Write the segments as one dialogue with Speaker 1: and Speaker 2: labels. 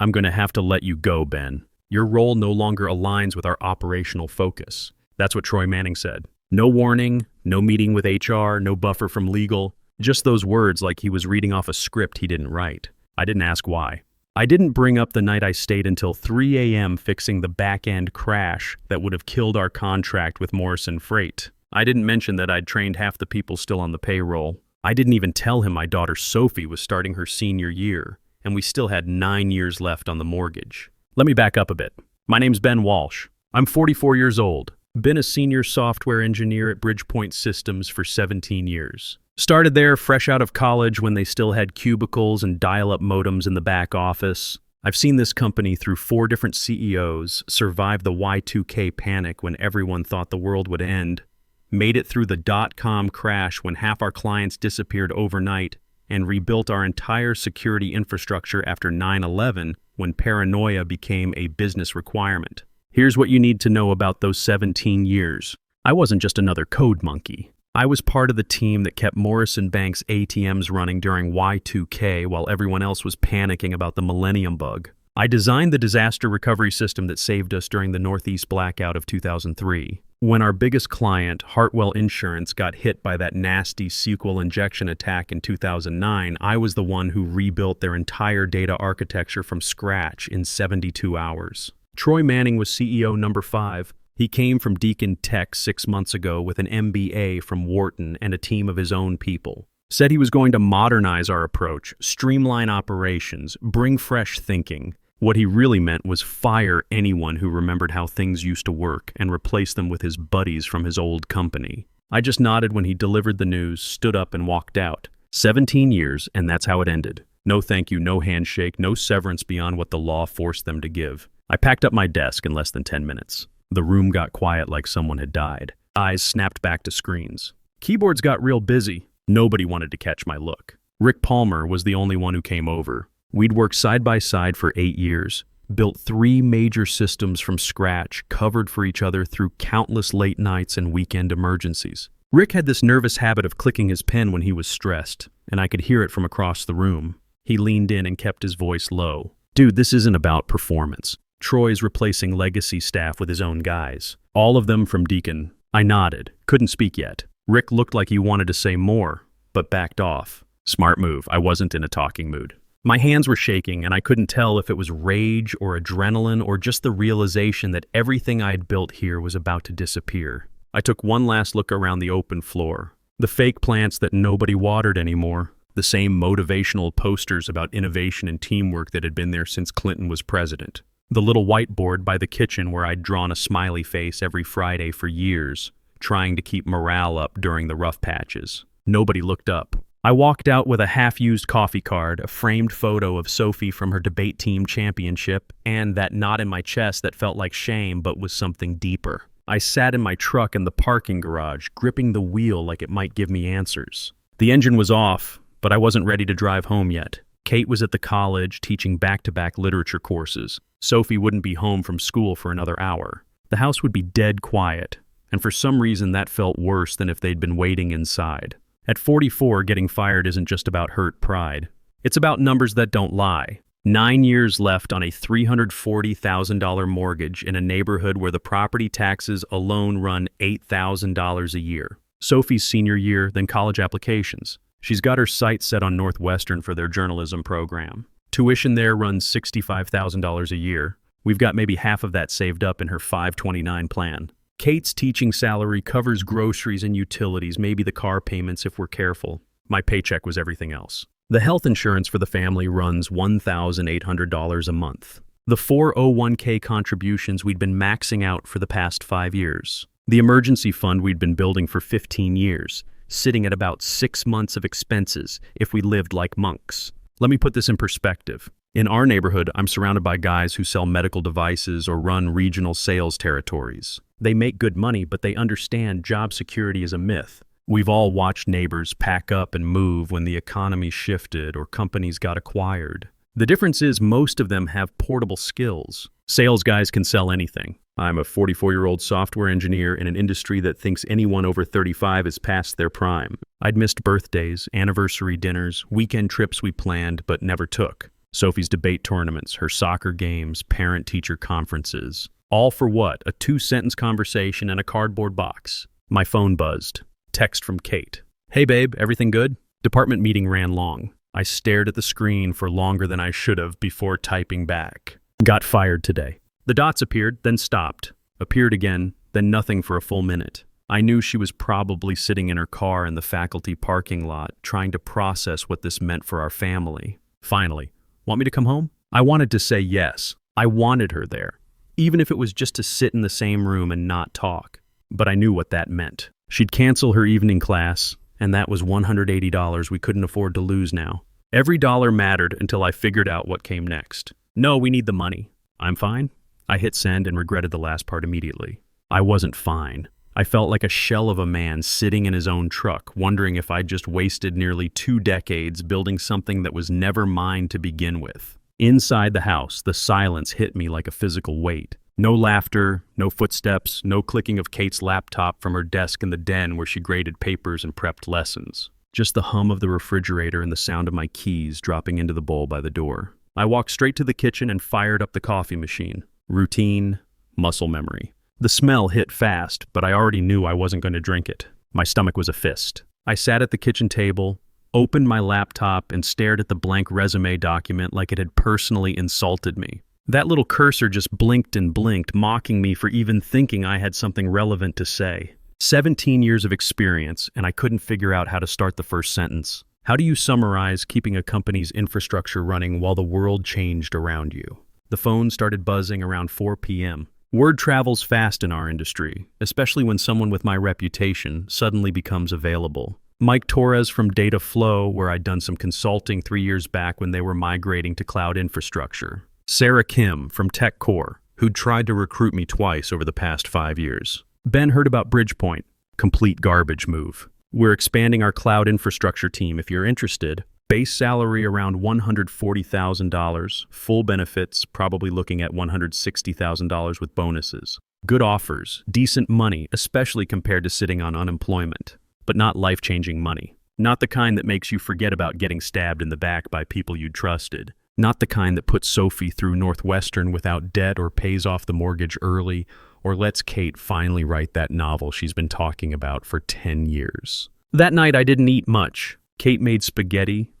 Speaker 1: I'm going to have to let you go, Ben. Your role no longer aligns with our operational focus. That's what Troy Manning said. No warning, no meeting with HR, no buffer from legal. Just those words like he was reading off a script he didn't write. I didn't ask why. I didn't bring up the night I stayed until 3 a.m. fixing the back-end crash that would have killed our contract with Morrison Freight. I didn't mention that I'd trained half the people still on the payroll. I didn't even tell him my daughter Sophie was starting her senior year, and we still had 9 years left on the mortgage. Let me back up a bit. My name's Ben Walsh. I'm 44 years old. Been a senior software engineer at Bridgepoint Systems for 17 years. Started there fresh out of college when they still had cubicles and dial-up modems in the back office. I've seen this company through 4 different CEOs, survive the Y2K panic when everyone thought the world would end, made it through the dot-com crash when half our clients disappeared overnight, and rebuilt our entire security infrastructure after 9/11 when paranoia became a business requirement. Here's what you need to know about those 17 years. I wasn't just another code monkey. I was part of the team that kept Morrison Bank's ATMs running during Y2K while everyone else was panicking about the Millennium Bug. I designed the disaster recovery system that saved us during the Northeast blackout of 2003. When our biggest client, Hartwell Insurance, got hit by that nasty SQL injection attack in 2009, I was the one who rebuilt their entire data architecture from scratch in 72 hours. Troy Manning was CEO number 5. He came from Deakin Tech 6 months ago with an MBA from Wharton and a team of his own people. Said he was going to modernize our approach, streamline operations, bring fresh thinking. What he really meant was fire anyone who remembered how things used to work and replace them with his buddies from his old company. I just nodded when he delivered the news, stood up and walked out. 17 years, and that's how it ended. No thank you, no handshake, no severance beyond what the law forced them to give. I packed up my desk in less than 10 minutes. The room got quiet like someone had died. Eyes snapped back to screens. Keyboards got real busy. Nobody wanted to catch my look. Rick Palmer was the only one who came over. We'd worked side by side for 8 years, built 3 major systems from scratch, covered for each other through countless late nights and weekend emergencies. Rick had this nervous habit of clicking his pen when he was stressed, and I could hear it from across the room. He leaned in and kept his voice low. Dude, this isn't about performance. Troy's replacing legacy staff with his own guys. All of them from Deakin. I nodded. Couldn't speak yet. Rick looked like he wanted to say more, but backed off. Smart move. I wasn't in a talking mood. My hands were shaking, and I couldn't tell if it was rage or adrenaline or just the realization that everything I'd built here was about to disappear. I took one last look around the open floor. The fake plants that nobody watered anymore. The same motivational posters about innovation and teamwork that had been there since Clinton was president. The little whiteboard by the kitchen where I'd drawn a smiley face every Friday for years, trying to keep morale up during the rough patches. Nobody looked up. I walked out with a half-used coffee card, a framed photo of Sophie from her debate team championship, and that knot in my chest that felt like shame but was something deeper. I sat in my truck in the parking garage, gripping the wheel like it might give me answers. The engine was off, but I wasn't ready to drive home yet. Kate was at the college teaching back-to-back literature courses. Sophie wouldn't be home from school for another hour. The house would be dead quiet, and for some reason that felt worse than if they'd been waiting inside. At 44, getting fired isn't just about hurt pride. It's about numbers that don't lie. 9 years left on a $340,000 mortgage in a neighborhood where the property taxes alone run $8,000 a year. Sophie's senior year, then college applications. She's got her sights set on Northwestern for their journalism program. Tuition there runs $65,000 a year. We've got maybe half of that saved up in her 529 plan. Kate's teaching salary covers groceries and utilities, maybe the car payments if we're careful. My paycheck was everything else. The health insurance for the family runs $1,800 a month. The 401k contributions we'd been maxing out for the past 5 years. The emergency fund we'd been building for 15 years, sitting at about 6 months of expenses if we lived like monks. Let me put this in perspective. In our neighborhood, I'm surrounded by guys who sell medical devices or run regional sales territories. They make good money, but they understand job security is a myth. We've all watched neighbors pack up and move when the economy shifted or companies got acquired. The difference is most of them have portable skills. Sales guys can sell anything. I'm a 44-year-old software engineer in an industry that thinks anyone over 35 is past their prime. I'd missed birthdays, anniversary dinners, weekend trips we planned but never took. Sophie's debate tournaments, her soccer games, parent-teacher conferences. All for what? A 2-sentence conversation and a cardboard box. My phone buzzed. Text from Kate. Hey babe, everything good? Department meeting ran long. I stared at the screen for longer than I should have before typing back. Got fired today. The dots appeared, then stopped. Appeared again, then nothing for a full minute. I knew she was probably sitting in her car in the faculty parking lot, trying to process what this meant for our family. Finally, want me to come home? I wanted to say yes. I wanted her there, even if it was just to sit in the same room and not talk. But I knew what that meant. She'd cancel her evening class, and that was $180 we couldn't afford to lose now. Every dollar mattered until I figured out what came next. No, we need the money. I'm fine. I hit send and regretted the last part immediately. I wasn't fine. I felt like a shell of a man sitting in his own truck, wondering if I'd just wasted nearly 2 decades building something that was never mine to begin with. Inside the house, the silence hit me like a physical weight. No laughter, no footsteps, no clicking of Kate's laptop from her desk in the den where she graded papers and prepped lessons. Just the hum of the refrigerator and the sound of my keys dropping into the bowl by the door. I walked straight to the kitchen and fired up the coffee machine. Routine, muscle memory. The smell hit fast, but I already knew I wasn't going to drink it. My stomach was a fist. I sat at the kitchen table, opened my laptop, and stared at the blank resume document like it had personally insulted me. That little cursor just blinked and blinked, mocking me for even thinking I had something relevant to say. 17 years of experience, and I couldn't figure out how to start the first sentence. How do you summarize keeping a company's infrastructure running while the world changed around you? The phone started buzzing around 4 p.m. Word travels fast in our industry, especially when someone with my reputation suddenly becomes available. Mike Torres from Data Flow, where I'd done some consulting 3 years back when they were migrating to cloud infrastructure. Sarah Kim from TechCore, who'd tried to recruit me twice over the past 5 years. Ben heard about Bridgepoint. Complete garbage move. We're expanding our cloud infrastructure team if you're interested. Base salary around $140,000, full benefits, probably looking at $160,000 with bonuses. Good offers, decent money, especially compared to sitting on unemployment. But not life-changing money. Not the kind that makes you forget about getting stabbed in the back by people you trusted. Not the kind that puts Sophie through Northwestern without debt or pays off the mortgage early, or lets Kate finally write that novel she's been talking about for 10 years. That night I didn't eat much. Kate made spaghetti.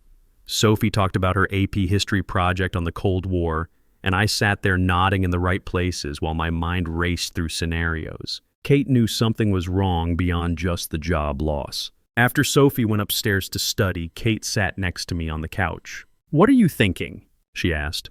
Speaker 1: Sophie talked about her AP history project on the Cold War, and I sat there nodding in the right places while my mind raced through scenarios. Kate knew something was wrong beyond just the job loss. After Sophie went upstairs to study, Kate sat next to me on the couch. "What are you thinking?" she asked.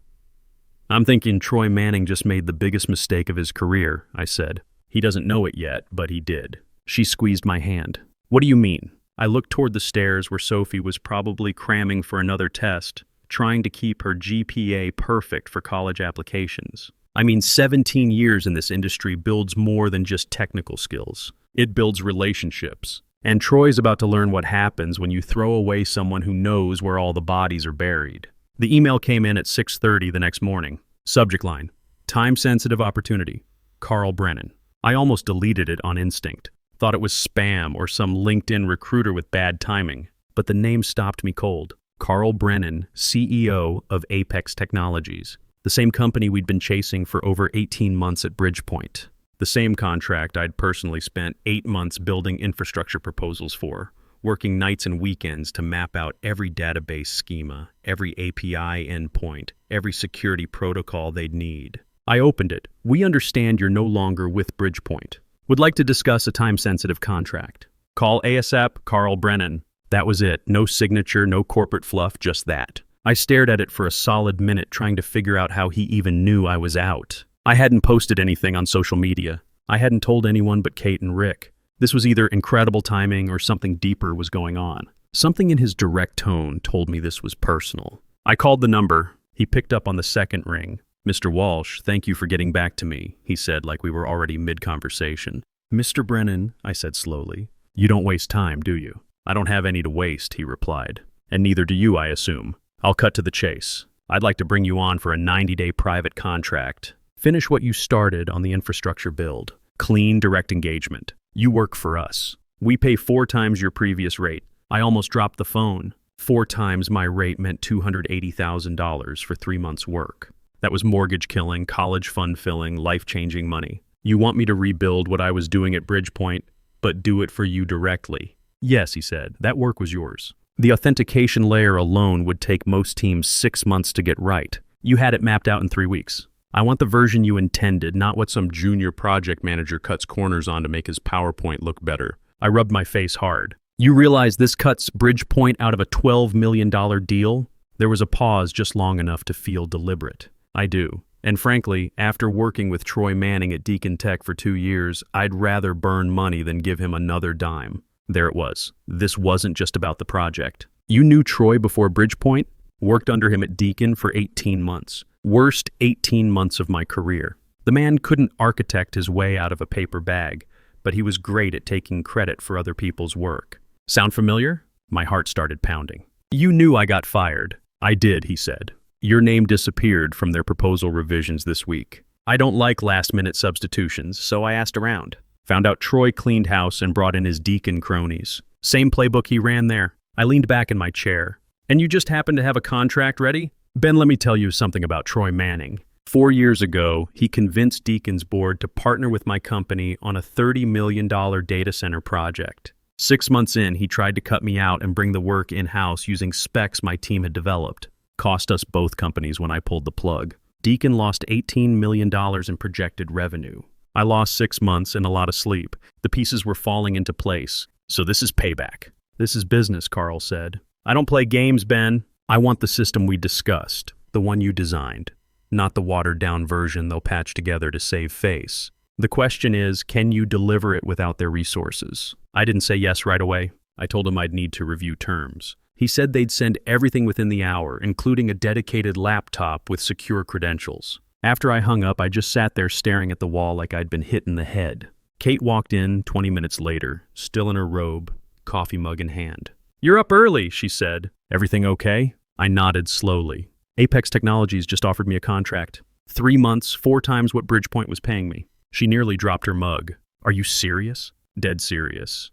Speaker 1: "I'm thinking Troy Manning just made the biggest mistake of his career," I said. "He doesn't know it yet, but he did." She squeezed my hand. "What do you mean?" I looked toward the stairs where Sophie was probably cramming for another test, trying to keep her GPA perfect for college applications. I mean, 17 years in this industry builds more than just technical skills. It builds relationships. And Troy's about to learn what happens when you throw away someone who knows where all the bodies are buried. The email came in at 6:30 the next morning. Subject line: time-sensitive opportunity. Carl Brennan. I almost deleted it on instinct. Thought it was spam or some LinkedIn recruiter with bad timing. But the name stopped me cold. Carl Brennan, CEO of Apex Technologies. The same company we'd been chasing for over 18 months at Bridgepoint. The same contract I'd personally spent 8 months building infrastructure proposals for, working nights and weekends to map out every database schema, every API endpoint, every security protocol they'd need. I opened it. "We understand you're no longer with Bridgepoint. Would like to discuss a time-sensitive contract. Call ASAP Carl Brennan." That was it. No signature, no corporate fluff, just that. I stared at it for a solid minute, trying to figure out how he even knew I was out. I hadn't posted anything on social media. I hadn't told anyone but Kate and Rick. This was either incredible timing or something deeper was going on. Something in his direct tone told me this was personal. I called the number. He picked up on the second ring. "Mr. Walsh, thank you for getting back to me," he said like we were already mid-conversation. "Mr. Brennan," I said slowly. "You don't waste time, do you?" "I don't have any to waste," he replied. "And neither do you, I assume. I'll cut to the chase. I'd like to bring you on for a 90-day private contract. Finish what you started on the infrastructure build. Clean, direct engagement. You work for us. We pay 4 times your previous rate." I almost dropped the phone. 4 times my rate meant $280,000 for 3 months' work. That was mortgage killing, college fund filling, life-changing money. You want me to rebuild what I was doing at Bridgepoint, but do it for you directly? Yes, he said, that work was yours. The authentication layer alone would take most teams 6 months to get right. You had it mapped out in 3 weeks. I want the version you intended, not what some junior project manager cuts corners on to make his PowerPoint look better. I rubbed my face hard. You realize this cuts Bridgepoint out of a $12 million deal? There was a pause just long enough to feel deliberate. I do. And frankly, after working with Troy Manning at Deacon Tech for 2 years, I'd rather burn money than give him another dime. There it was. This wasn't just about the project. You knew Troy before Bridgepoint? Worked under him at Deacon for 18 months. Worst 18 months of my career. The man couldn't architect his way out of a paper bag, but he was great at taking credit for other people's work. Sound familiar? My heart started pounding. You knew I got fired. I did, he said. Your name disappeared from their proposal revisions this week. I don't like last-minute substitutions, so I asked around. Found out Troy cleaned house and brought in his Deacon cronies. Same playbook he ran there. I leaned back in my chair. And you just happened to have a contract ready? Ben, let me tell you something about Troy Manning. 4 years ago, he convinced Deacon's board to partner with my company on a $30 million data center project. 6 months in, he tried to cut me out and bring the work in-house using specs my team had developed. Cost us both companies when I pulled the plug. Deacon lost $18 million in projected revenue. I lost 6 months and a lot of sleep. The pieces were falling into place. So this is payback. This is business, Carl said. I don't play games, Ben. I want the system we discussed, the one you designed, not the watered-down version they'll patch together to save face. The question is, can you deliver it without their resources? I didn't say yes right away. I told him I'd need to review terms. He said they'd send everything within the hour, including a dedicated laptop with secure credentials. After I hung up, I just sat there staring at the wall like I'd been hit in the head. Kate walked in 20 minutes later, still in her robe, coffee mug in hand. You're up early, she said. Everything okay? I nodded slowly. Apex Technologies just offered me a contract. 3 months, 4 times what Bridgepoint was paying me. She nearly dropped her mug. Are you serious? Dead serious.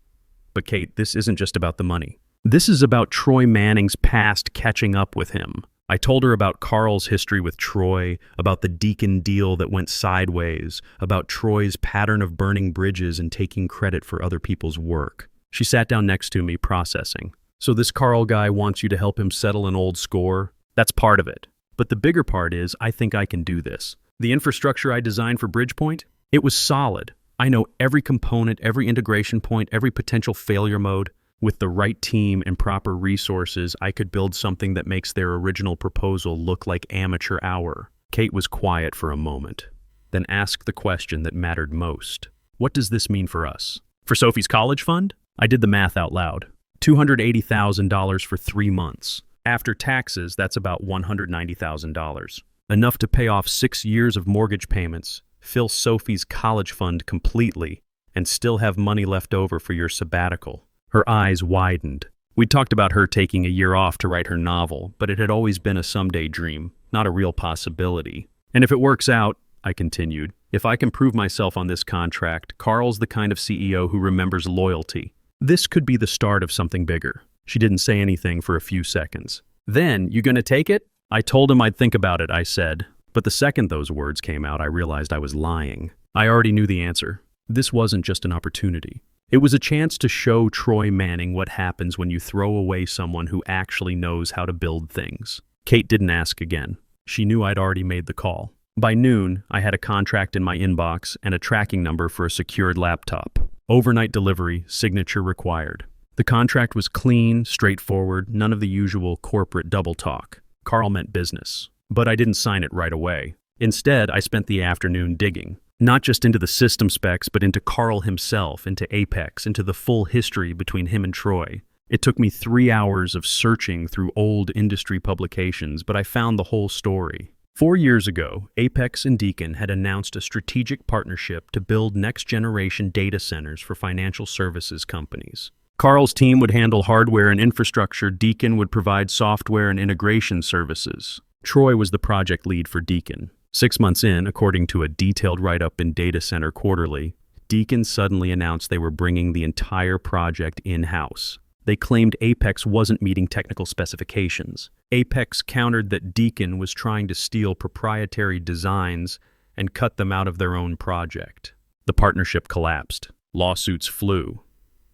Speaker 1: But Kate, this isn't just about the money. This is about Troy Manning's past catching up with him. I told her about Carl's history with Troy, about the Deacon deal that went sideways, about Troy's pattern of burning bridges and taking credit for other people's work. She sat down next to me, processing. So this Carl guy wants you to help him settle an old score? That's part of it. But the bigger part is, I think I can do this. The infrastructure I designed for Bridgepoint, it was solid. I know every component, every integration point, every potential failure mode. With the right team and proper resources, I could build something that makes their original proposal look like amateur hour. Kate was quiet for a moment, then asked the question that mattered most. What does this mean for us? For Sophie's college fund? I did the math out loud. $280,000 for 3 months. After taxes, that's about $190,000. Enough to pay off 6 years of mortgage payments, fill Sophie's college fund completely, and still have money left over for your sabbatical. Her eyes widened. We'd talked about her taking a year off to write her novel, but it had always been a someday dream, not a real possibility. And if it works out, I continued, if I can prove myself on this contract, Carl's the kind of CEO who remembers loyalty. This could be the start of something bigger. She didn't say anything for a few seconds. Then, you gonna take it? I told him I'd think about it, I said. But the second those words came out, I realized I was lying. I already knew the answer. This wasn't just an opportunity. It was a chance to show Troy Manning what happens when you throw away someone who actually knows how to build things. Kate didn't ask again. She knew I'd already made the call. By noon, I had a contract in my inbox and a tracking number for a secured laptop. Overnight delivery, signature required. The contract was clean, straightforward, none of the usual corporate double talk. Carl meant business. But I didn't sign it right away. Instead, I spent the afternoon digging. Not just into the system specs, but into Carl himself, into Apex, into the full history between him and Troy. It took me 3 hours of searching through old industry publications, but I found the whole story. 4 years ago, Apex and Deacon had announced a strategic partnership to build next-generation data centers for financial services companies. Carl's team would handle hardware and infrastructure, Deacon would provide software and integration services. Troy was the project lead for Deacon. 6 months in, according to a detailed write-up in Data Center Quarterly, Deacon suddenly announced they were bringing the entire project in-house. They claimed Apex wasn't meeting technical specifications. Apex countered that Deacon was trying to steal proprietary designs and cut them out of their own project. The partnership collapsed. Lawsuits flew.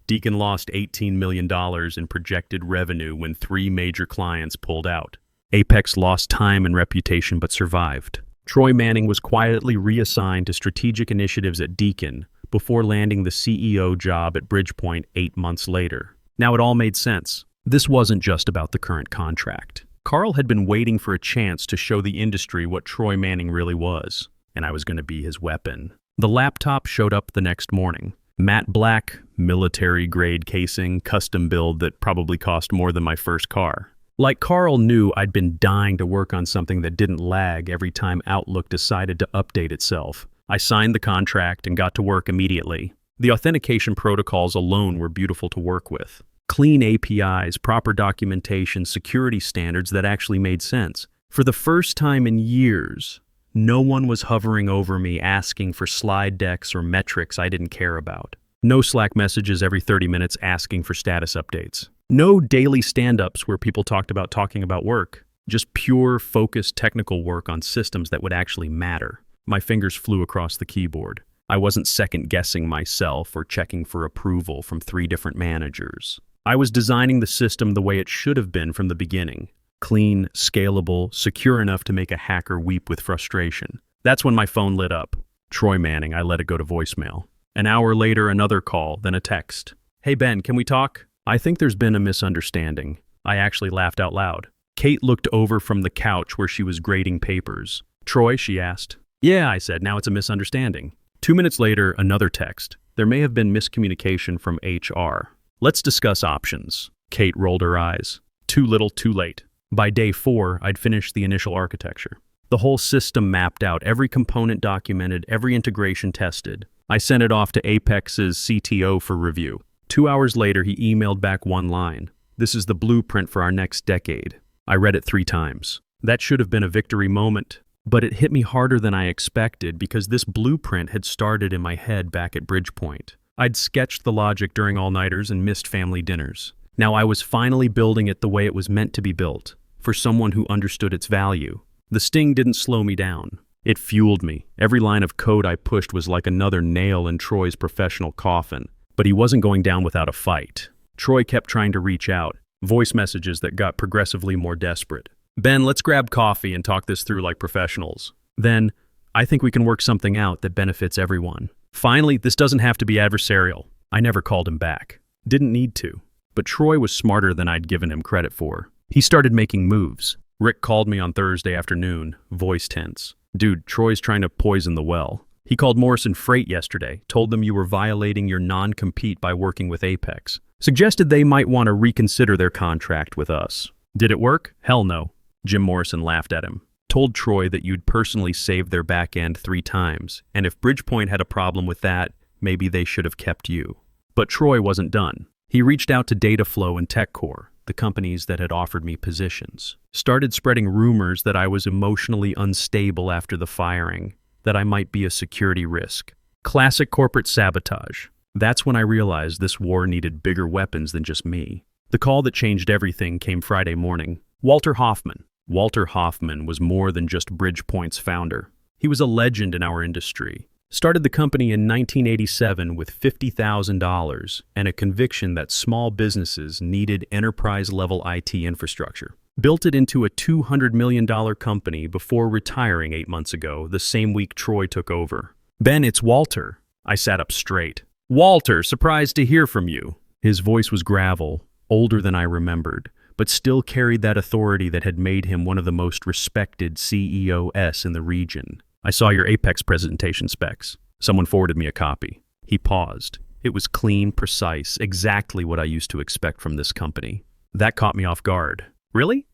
Speaker 1: Deacon lost $18 million in projected revenue when 3 major clients pulled out. Apex lost time and reputation but survived. Troy Manning was quietly reassigned to strategic initiatives at Deacon before landing the CEO job at Bridgepoint 8 months later. Now it all made sense. This wasn't just about the current contract. Carl had been waiting for a chance to show the industry what Troy Manning really was, and I was going to be his weapon. The laptop showed up the next morning. Matte black, military-grade casing, custom build that probably cost more than my first car. Like Carl knew I'd been dying to work on something that didn't lag every time Outlook decided to update itself. I signed the contract and got to work immediately. The authentication protocols alone were beautiful to work with. Clean APIs, proper documentation, security standards that actually made sense. For the first time in years, no one was hovering over me asking for slide decks or metrics I didn't care about. No Slack messages every 30 minutes asking for status updates. No daily stand-ups where people talked about talking about work. Just pure, focused technical work on systems that would actually matter. My fingers flew across the keyboard. I wasn't second-guessing myself or checking for approval from 3 different managers. I was designing the system the way it should have been from the beginning. Clean, scalable, secure enough to make a hacker weep with frustration. That's when my phone lit up. Troy Manning, I let it go to voicemail. An hour later, another call, then a text. "Hey Ben, can we talk? I think there's been a misunderstanding." I actually laughed out loud. Kate looked over from the couch where she was grading papers. "Troy?" she asked. "Yeah," I said, "now it's a misunderstanding." 2 minutes later, another text. "There may have been miscommunication from HR. Let's discuss options." Kate rolled her eyes. Too little, too late. By day 4, I'd finished the initial architecture. The whole system mapped out, every component documented, every integration tested. I sent it off to Apex's CTO for review. 2 hours later, he emailed back one line. "This is the blueprint for our next decade." I read it 3 times. That should have been a victory moment, but it hit me harder than I expected because this blueprint had started in my head back at Bridgepoint. I'd sketched the logic during all-nighters and missed family dinners. Now I was finally building it the way it was meant to be built, for someone who understood its value. The sting didn't slow me down. It fueled me. Every line of code I pushed was like another nail in Troy's professional coffin. But he wasn't going down without a fight. Troy kept trying to reach out, voice messages that got progressively more desperate. "Ben, let's grab coffee and talk this through like professionals. Then, I think we can work something out that benefits everyone. Finally, this doesn't have to be adversarial." I never called him back. Didn't need to. But Troy was smarter than I'd given him credit for. He started making moves. Rick called me on Thursday afternoon, voice tense. "Dude, Troy's trying to poison the well. He called Morrison Freight yesterday, told them you were violating your non-compete by working with Apex. Suggested they might want to reconsider their contract with us. Did it work? Hell no." Jim Morrison laughed at him. "Told Troy that you'd personally saved their back end 3 times, and if Bridgepoint had a problem with that, maybe they should have kept you." But Troy wasn't done. He reached out to Dataflow and TechCore, the companies that had offered me positions. Started spreading rumors that I was emotionally unstable after the firing, that I might be a security risk. Classic corporate sabotage. That's when I realized this war needed bigger weapons than just me. The call that changed everything came Friday morning. Walter Hoffman. Walter Hoffman was more than just Bridgepoint's founder. He was a legend in our industry. Started the company in 1987 with $50,000 and a conviction that small businesses needed enterprise-level IT infrastructure. Built it into a $200 million company before retiring 8 months ago, the same week Troy took over. "Ben, it's Walter." I sat up straight. "Walter, surprised to hear from you." His voice was gravel, older than I remembered, but still carried that authority that had made him one of the most respected CEOs in the region. "I saw your Apex presentation specs. Someone forwarded me a copy." He paused. It was clean, precise, exactly what I used to expect from this company. That caught me off guard. "Really?"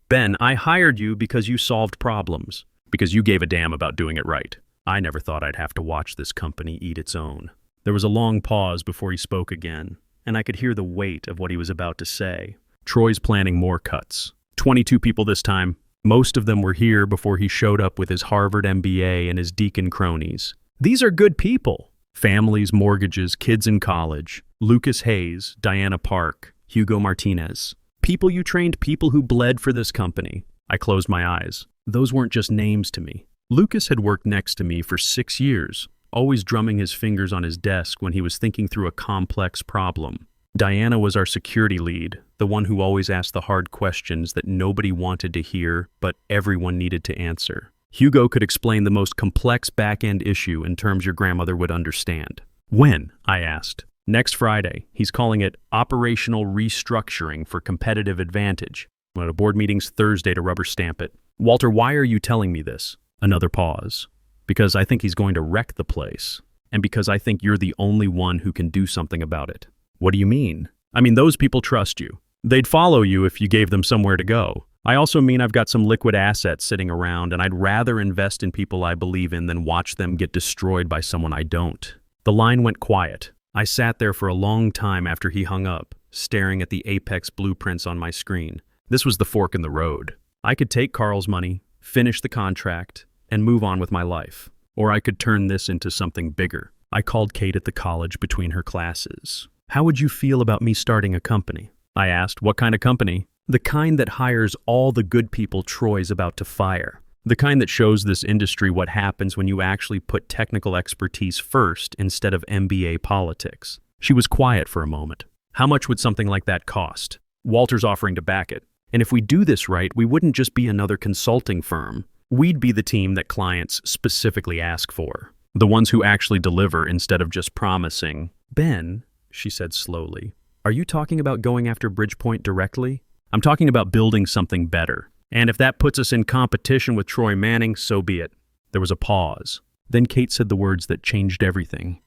Speaker 1: "Ben, I hired you because you solved problems, because you gave a damn about doing it right. I never thought I'd have to watch this company eat its own." There was a long pause before he spoke again, and I could hear the weight of what he was about to say. "Troy's planning more cuts. 22 people this time. Most of them were here before he showed up with his Harvard MBA and his Deacon cronies. These are good people. Families, mortgages, kids in college. Lucas Hayes, Diana Park. Hugo Martinez. People you trained, people who bled for this company. I closed my eyes. Those weren't just names to me. Lucas had worked next to me for 6 years, always drumming his fingers on his desk when he was thinking through a complex problem. Diana was our security lead, the one who always asked the hard questions that nobody wanted to hear, but everyone needed to answer. Hugo could explain the most complex back-end issue in terms your grandmother would understand. When? I asked. Next Friday. He's calling it operational restructuring for competitive advantage. We'll have board meetings Thursday to rubber stamp it. Walter, why are you telling me this? Another pause. Because I think he's going to wreck the place. And because I think you're the only one who can do something about it. What do you mean? I mean, those people trust you. They'd follow you if you gave them somewhere to go. I also mean I've got some liquid assets sitting around, and I'd rather invest in people I believe in than watch them get destroyed by someone I don't. The line went quiet. I sat there for a long time after he hung up, staring at the Apex blueprints on my screen. This was the fork in the road. I could take Carl's money, finish the contract, and move on with my life. Or I could turn this into something bigger. I called Kate at the college between her classes. How would you feel about me starting a company? I asked. What kind of company? The kind that hires all the good people Troy's about to fire. The kind that shows this industry what happens when you actually put technical expertise first instead of MBA politics. She was quiet for a moment. How much would something like that cost? Walter's offering to back it. And if we do this right, we wouldn't just be another consulting firm. We'd be the team that clients specifically ask for. The ones who actually deliver instead of just promising. Ben, she said slowly, are you talking about going after Bridgepoint directly? I'm talking about building something better. And if that puts us in competition with Troy Manning, so be it. There was a pause. Then Kate said the words that changed everything.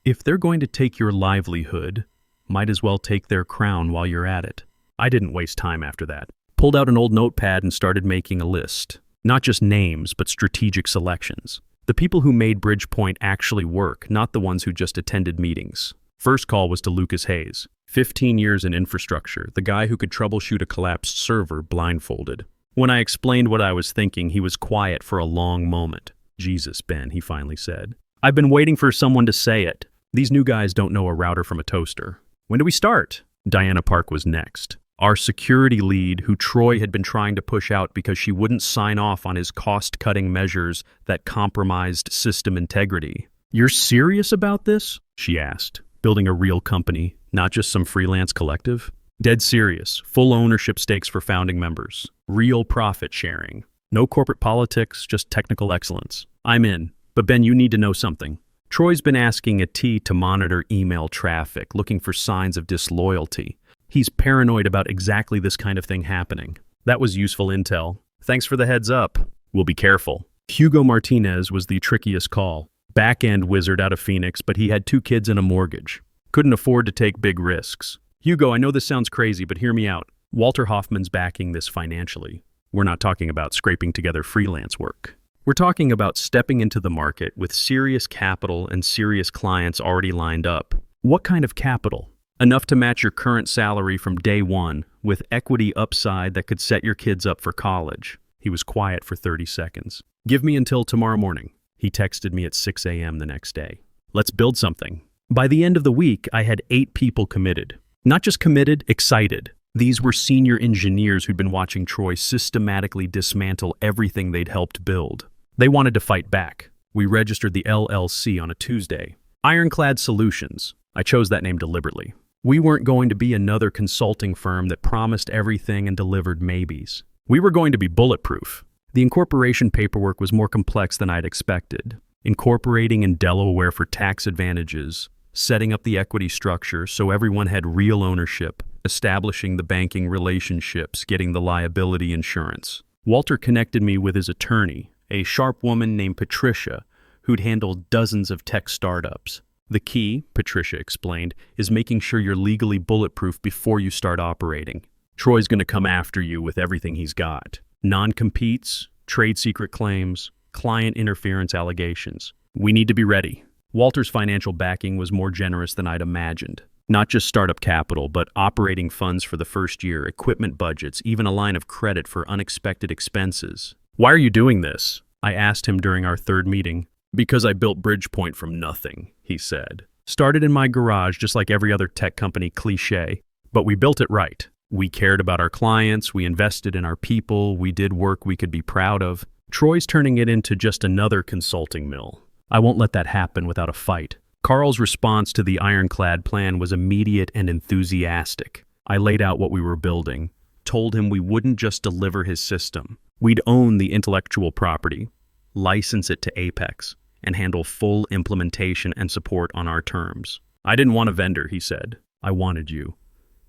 Speaker 1: If they're going to take your livelihood, might as well take their crown while you're at it. I didn't waste time after that. Pulled out an old notepad and started making a list. Not just names, but strategic selections. The people who made Bridgepoint actually work, not the ones who just attended meetings. First call was to Lucas Hayes. 15 years in infrastructure, the guy who could troubleshoot a collapsed server blindfolded. When I explained what I was thinking, he was quiet for a long moment. Jesus, Ben, he finally said. I've been waiting for someone to say it. These new guys don't know a router from a toaster. When do we start? Diana Park was next. Our security lead, who Troy had been trying to push out because she wouldn't sign off on his cost-cutting measures that compromised system integrity. You're serious about this? She asked. Building a real company, not just some freelance collective? Dead serious. Full ownership stakes for founding members. Real profit sharing. No corporate politics, just technical excellence. I'm in. But Ben, you need to know something. Troy's been asking a T to monitor email traffic, looking for signs of disloyalty. He's paranoid about exactly this kind of thing happening. That was useful intel. Thanks for the heads up. We'll be careful. Hugo Martinez was the trickiest call. Back-end wizard out of Phoenix, but he had 2 kids and a mortgage. Couldn't afford to take big risks. Hugo, I know this sounds crazy, but hear me out. Walter Hoffman's backing this financially. We're not talking about scraping together freelance work. We're talking about stepping into the market with serious capital and serious clients already lined up. What kind of capital? Enough to match your current salary from day one, with equity upside that could set your kids up for college. He was quiet for 30 seconds. Give me until tomorrow morning. He texted me at 6 a.m. the next day. Let's build something. By the end of the week, I had 8 people committed. Not just committed, excited. These were senior engineers who'd been watching Troy systematically dismantle everything they'd helped build. They wanted to fight back. We registered the LLC on a Tuesday. Ironclad Solutions. I chose that name deliberately. We weren't going to be another consulting firm that promised everything and delivered maybes. We were going to be bulletproof. The incorporation paperwork was more complex than I'd expected. Incorporating in Delaware for tax advantages, setting up the equity structure so everyone had real ownership, establishing the banking relationships, getting the liability insurance. Walter connected me with his attorney, a sharp woman named Patricia, who'd handled dozens of tech startups. The key, Patricia explained, is making sure you're legally bulletproof before you start operating. Troy's going to come after you with everything he's got. Non-competes, trade secret claims, client interference allegations. We need to be ready. Walter's financial backing was more generous than I'd imagined. Not just startup capital, but operating funds for the first year, equipment budgets, even a line of credit for unexpected expenses. Why are you doing this? I asked him during our third meeting. Because I built Bridgepoint from nothing, he said. Started in my garage just like every other tech company cliché. But we built it right. We cared about our clients, we invested in our people, we did work we could be proud of. Troy's turning it into just another consulting mill. I won't let that happen without a fight. Carl's response to the Ironclad plan was immediate and enthusiastic. I laid out what we were building, told him we wouldn't just deliver his system. We'd own the intellectual property, license it to Apex, and handle full implementation and support on our terms. I didn't want a vendor, he said. I wanted you.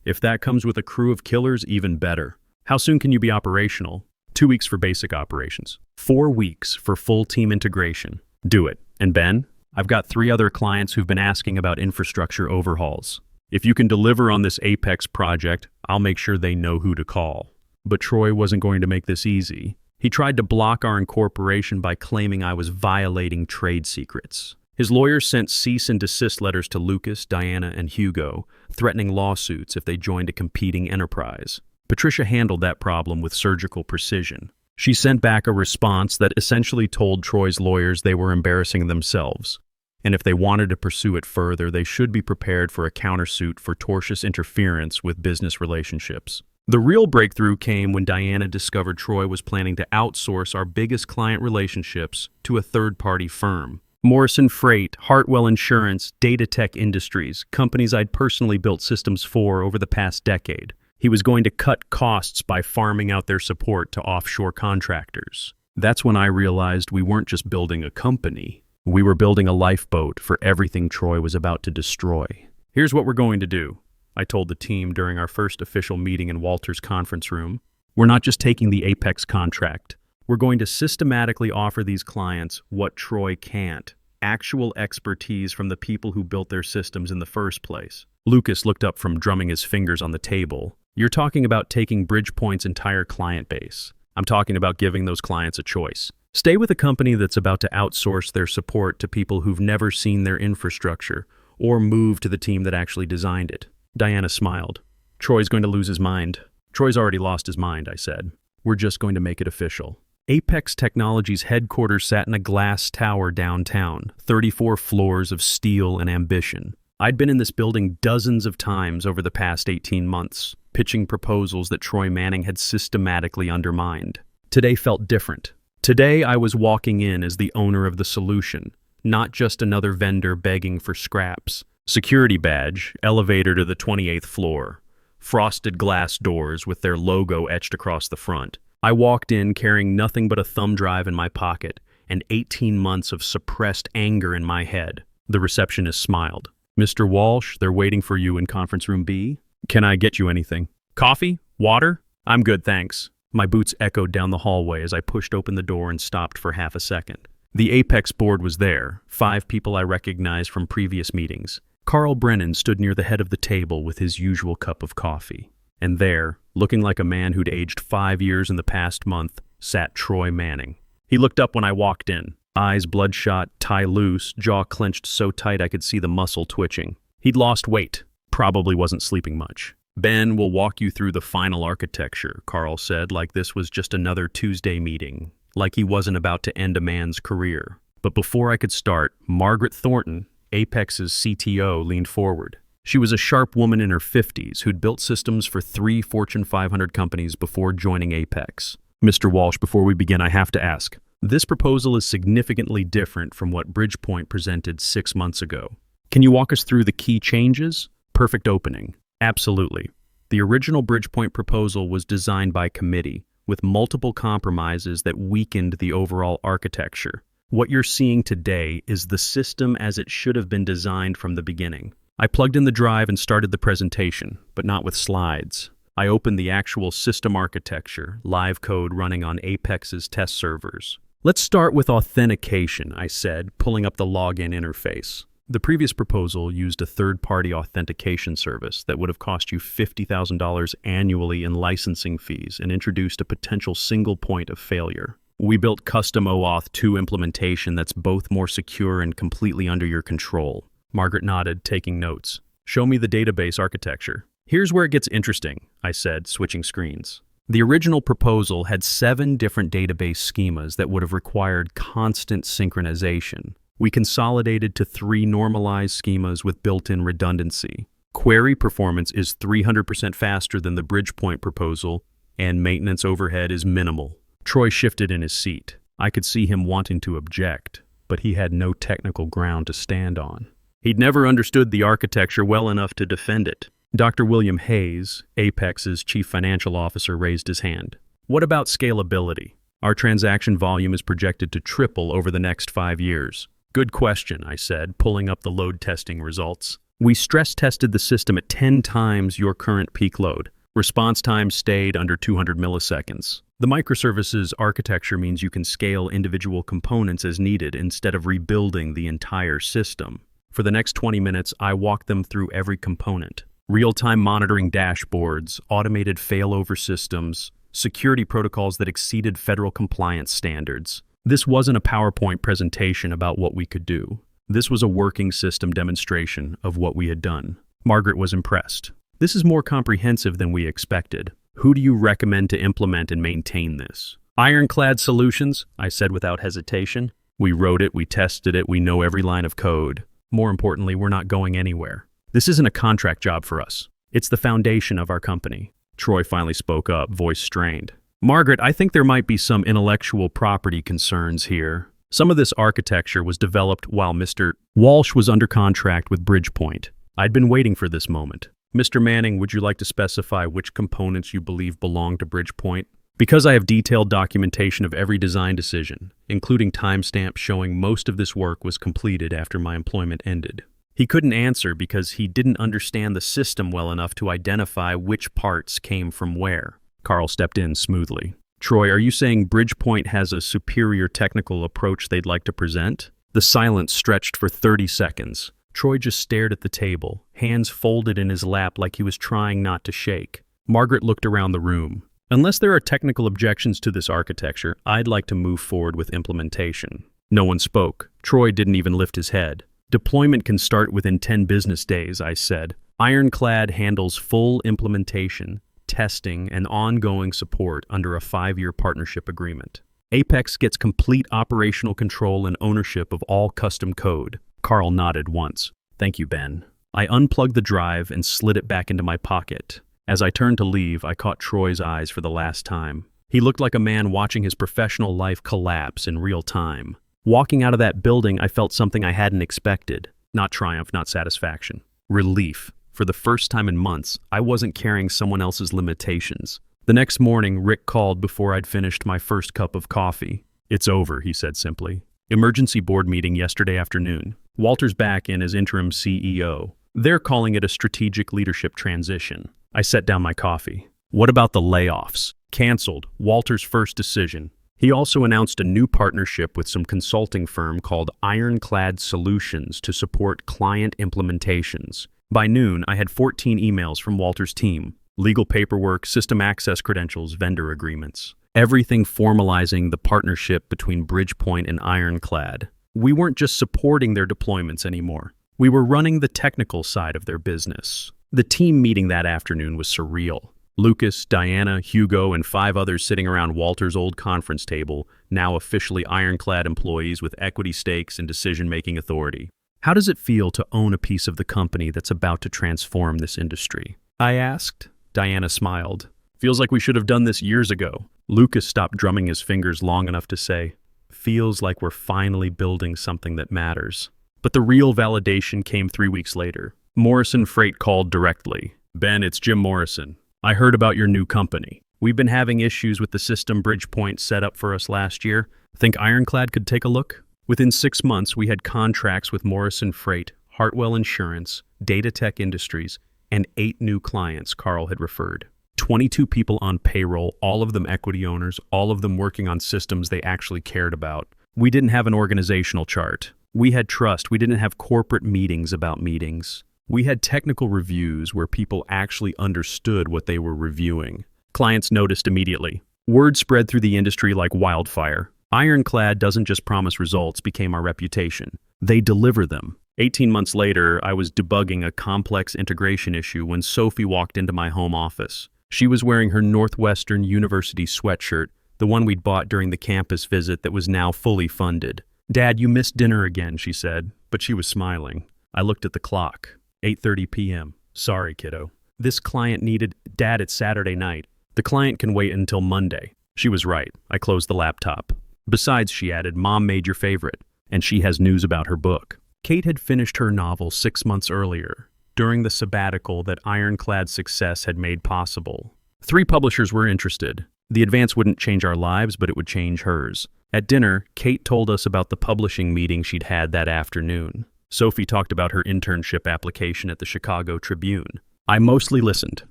Speaker 1: If that comes with a crew of killers, even better. How soon can you be operational? 2 weeks for basic operations. 4 weeks for full team integration. Do it. And Ben, I've got 3 other clients who've been asking about infrastructure overhauls. If you can deliver on this Apex project, I'll make sure they know who to call. But Troy wasn't going to make this easy. He tried to block our incorporation by claiming I was violating trade secrets. His lawyers sent cease and desist letters to Lucas, Diana, and Hugo, threatening lawsuits if they joined a competing enterprise. Patricia handled that problem with surgical precision. She sent back a response that essentially told Troy's lawyers they were embarrassing themselves, and if they wanted to pursue it further, they should be prepared for a countersuit for tortious interference with business relationships. The real breakthrough came when Diana discovered Troy was planning to outsource our biggest client relationships to a third-party firm. Morrison Freight, Hartwell Insurance, Data Tech Industries, companies I'd personally built systems for over the past decade. He was going to cut costs by farming out their support to offshore contractors. That's when I realized we weren't just building a company. We were building a lifeboat for everything Troy was about to destroy. Here's what we're going to do, I told the team during our first official meeting in Walter's conference room. We're not just taking the Apex contract. We're going to systematically offer these clients what Troy can't, actual expertise from the people who built their systems in the first place. Lucas looked up from drumming his fingers on the table. You're talking about taking Bridgepoint's entire client base. I'm talking about giving those clients a choice. Stay with a company that's about to outsource their support to people who've never seen their infrastructure, or move to the team that actually designed it. Diana smiled. Troy's going to lose his mind. Troy's already lost his mind, I said. We're just going to make it official. Apex Technologies' headquarters sat in a glass tower downtown, 34 floors of steel and ambition. I'd been in this building dozens of times over the past 18 months, pitching proposals that Troy Manning had systematically undermined. Today felt different. Today I was walking in as the owner of the solution, not just another vendor begging for scraps. Security badge, elevator to the 28th floor, frosted glass doors with their logo etched across the front. I walked in carrying nothing but a thumb drive in my pocket and 18 months of suppressed anger in my head. The receptionist smiled. Mr. Walsh, they're waiting for you in conference room B. Can I get you anything? Coffee? Water? I'm good, thanks. My boots echoed down the hallway as I pushed open the door and stopped for half a second. The Apex board was there, 5 people I recognized from previous meetings. Carl Brennan stood near the head of the table with his usual cup of coffee. And there, looking like a man who'd aged 5 years in the past month, sat Troy Manning. He looked up when I walked in, eyes bloodshot, tie loose, jaw clenched so tight I could see the muscle twitching. He'd lost weight, probably wasn't sleeping much. Ben will walk you through the final architecture, Carl said, like this was just another Tuesday meeting, like he wasn't about to end a man's career. But before I could start, Margaret Thornton, Apex's CTO, leaned forward. She was a sharp woman in her 50s who'd built systems for 3 Fortune 500 companies before joining Apex. Mr. Walsh, before we begin, I have to ask. This proposal is significantly different from what Bridgepoint presented 6 months ago. Can you walk us through the key changes? Perfect opening. Absolutely. The original Bridgepoint proposal was designed by committee, with multiple compromises that weakened the overall architecture. What you're seeing today is the system as it should have been designed from the beginning. I plugged in the drive and started the presentation, but not with slides. I opened the actual system architecture, live code running on Apex's test servers. Let's start with authentication, I said, pulling up the login interface. The previous proposal used a third-party authentication service that would have cost you $50,000 annually in licensing fees and introduced a potential single point of failure. We built custom OAuth 2 implementation that's both more secure and completely under your control. Margaret nodded, taking notes. Show me the database architecture. Here's where it gets interesting, I said, switching screens. The original proposal had 7 different database schemas that would have required constant synchronization. We consolidated to 3 normalized schemas with built-in redundancy. Query performance is 300% faster than the Bridgepoint proposal, and maintenance overhead is minimal. Troy shifted in his seat. I could see him wanting to object, but he had no technical ground to stand on. He'd never understood the architecture well enough to defend it. Dr. William Hayes, Apex's chief financial officer, raised his hand. What about scalability? Our transaction volume is projected to triple over the next 5 years. Good question, I said, pulling up the load testing results. We stress tested the system at 10 times your current peak load. Response time stayed under 200 milliseconds. The microservices architecture means you can scale individual components as needed instead of rebuilding the entire system. For the next 20 minutes, I walked them through every component. Real-time monitoring dashboards, automated failover systems, security protocols that exceeded federal compliance standards. This wasn't a PowerPoint presentation about what we could do. This was a working system demonstration of what we had done. Margaret was impressed. This is more comprehensive than we expected. Who do you recommend to implement and maintain this? Ironclad Solutions, I said without hesitation. We wrote it, we tested it, we know every line of code. More importantly, we're not going anywhere. This isn't a contract job for us. It's the foundation of our company. Troy finally spoke up, voice strained. Margaret, I think there might be some intellectual property concerns here. Some of this architecture was developed while Mr. Walsh was under contract with Bridgepoint. I'd been waiting for this moment. Mr. Manning, would you like to specify which components you believe belong to Bridgepoint? Because I have detailed documentation of every design decision, including timestamps showing most of this work was completed after my employment ended. He couldn't answer because he didn't understand the system well enough to identify which parts came from where. Carl stepped in smoothly. Troy, are you saying Bridgepoint has a superior technical approach they'd like to present? The silence stretched for 30 seconds. Troy just stared at the table, hands folded in his lap like he was trying not to shake. Margaret looked around the room. Unless there are technical objections to this architecture, I'd like to move forward with implementation. No one spoke. Troy didn't even lift his head. Deployment can start within 10 business days, I said. Ironclad handles full implementation, testing, and ongoing support under a 5-year partnership agreement. Apex gets complete operational control and ownership of all custom code. Carl nodded once. Thank you, Ben. I unplugged the drive and slid it back into my pocket. As I turned to leave, I caught Troy's eyes for the last time. He looked like a man watching his professional life collapse in real time. Walking out of that building, I felt something I hadn't expected. Not triumph, not satisfaction. Relief. For the first time in months, I wasn't carrying someone else's limitations. The next morning, Rick called before I'd finished my first cup of coffee. It's over, he said simply. Emergency board meeting yesterday afternoon. Walter's back in as interim CEO. They're calling it a strategic leadership transition. I set down my coffee. What about the layoffs? Canceled. Walter's first decision. He also announced a new partnership with some consulting firm called Ironclad Solutions to support client implementations. By noon, I had 14 emails from Walter's team. Legal paperwork, system access credentials, vendor agreements. Everything formalizing the partnership between Bridgepoint and Ironclad. We weren't just supporting their deployments anymore. We were running the technical side of their business. The team meeting that afternoon was surreal. Lucas, Diana, Hugo, and 5 others sitting around Walter's old conference table, now officially Ironclad employees with equity stakes and decision-making authority. How does it feel to own a piece of the company that's about to transform this industry? I asked. Diana smiled. Feels like we should have done this years ago. Lucas stopped drumming his fingers long enough to say, feels like we're finally building something that matters. But the real validation came 3 weeks later. Morrison Freight called directly. Ben, it's Jim Morrison. I heard about your new company. We've been having issues with the system Bridgepoint set up for us last year. Think Ironclad could take a look? Within 6 months, we had contracts with Morrison Freight, Hartwell Insurance, Data Tech Industries, and 8 new clients Carl had referred. 22 people on payroll, all of them equity owners, all of them working on systems they actually cared about. We didn't have an organizational chart. We had trust. We didn't have corporate meetings about meetings. We had technical reviews where people actually understood what they were reviewing. Clients noticed immediately. Word spread through the industry like wildfire. Ironclad doesn't just promise results became our reputation. They deliver them. 18 months later, I was debugging a complex integration issue when Sophie walked into my home office. She was wearing her Northwestern University sweatshirt, the one we'd bought during the campus visit that was now fully funded. Dad, you missed dinner again, she said, but she was smiling. I looked at the clock. 8:30 p.m. Sorry, kiddo. This client needed Dad, it's Saturday night. The client can wait until Monday. She was right. I closed the laptop. Besides, she added, Mom made your favorite, and she has news about her book. Kate had finished her novel 6 months earlier, during the sabbatical that Ironclad's success had made possible. 3 publishers were interested. The advance wouldn't change our lives, but it would change hers. At dinner, Kate told us about the publishing meeting she'd had that afternoon. Sophie talked about her internship application at the Chicago Tribune. I mostly listened,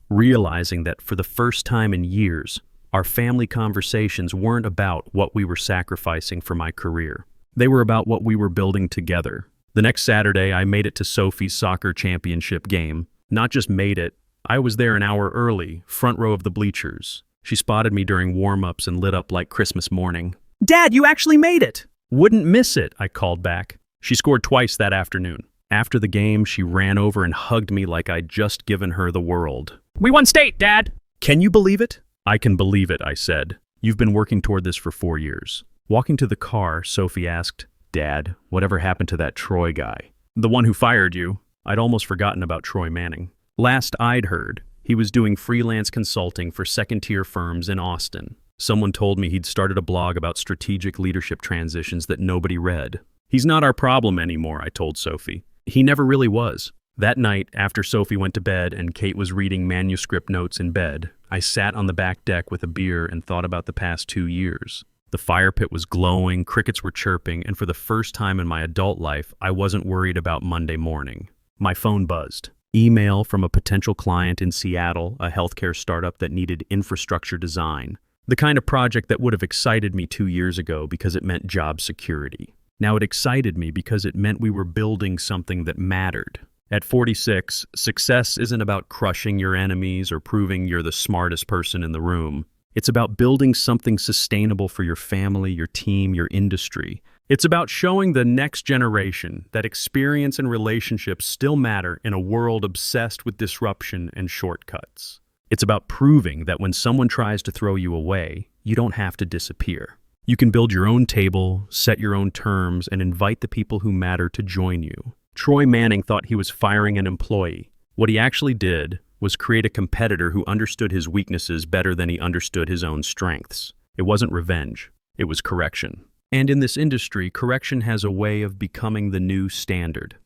Speaker 1: realizing that for the first time in years, our family conversations weren't about what we were sacrificing for my career. They were about what we were building together. The next Saturday, I made it to Sophie's soccer championship game. Not just made it, I was there an hour early, front row of the bleachers. She spotted me during warm-ups and lit up like Christmas morning. Dad, you actually made it! Wouldn't miss it, I called back. She scored twice that afternoon. After the game, she ran over and hugged me like I'd just given her the world. We won state, Dad! Can you believe it? I can believe it, I said. You've been working toward this for 4 years. Walking to the car, Sophie asked, Dad, whatever happened to that Troy guy? The one who fired you. I'd almost forgotten about Troy Manning. Last I'd heard, he was doing freelance consulting for second-tier firms in Austin. Someone told me he'd started a blog about strategic leadership transitions that nobody read. He's not our problem anymore, I told Sophie. He never really was. That night, after Sophie went to bed and Kate was reading manuscript notes in bed, I sat on the back deck with a beer and thought about the past 2 years. The fire pit was glowing, crickets were chirping, and for the first time in my adult life, I wasn't worried about Monday morning. My phone buzzed. Email from a potential client in Seattle, a healthcare startup that needed infrastructure design. The kind of project that would have excited me 2 years ago because it meant job security. Now it excited me because it meant we were building something that mattered. At 46, success isn't about crushing your enemies or proving you're the smartest person in the room. It's about building something sustainable for your family, your team, your industry. It's about showing the next generation that experience and relationships still matter in a world obsessed with disruption and shortcuts. It's about proving that when someone tries to throw you away, you don't have to disappear. You can build your own table, set your own terms, and invite the people who matter to join you. Troy Manning thought he was firing an employee. What he actually did was create a competitor who understood his weaknesses better than he understood his own strengths. It wasn't revenge. It was correction. And in this industry, correction has a way of becoming the new standard.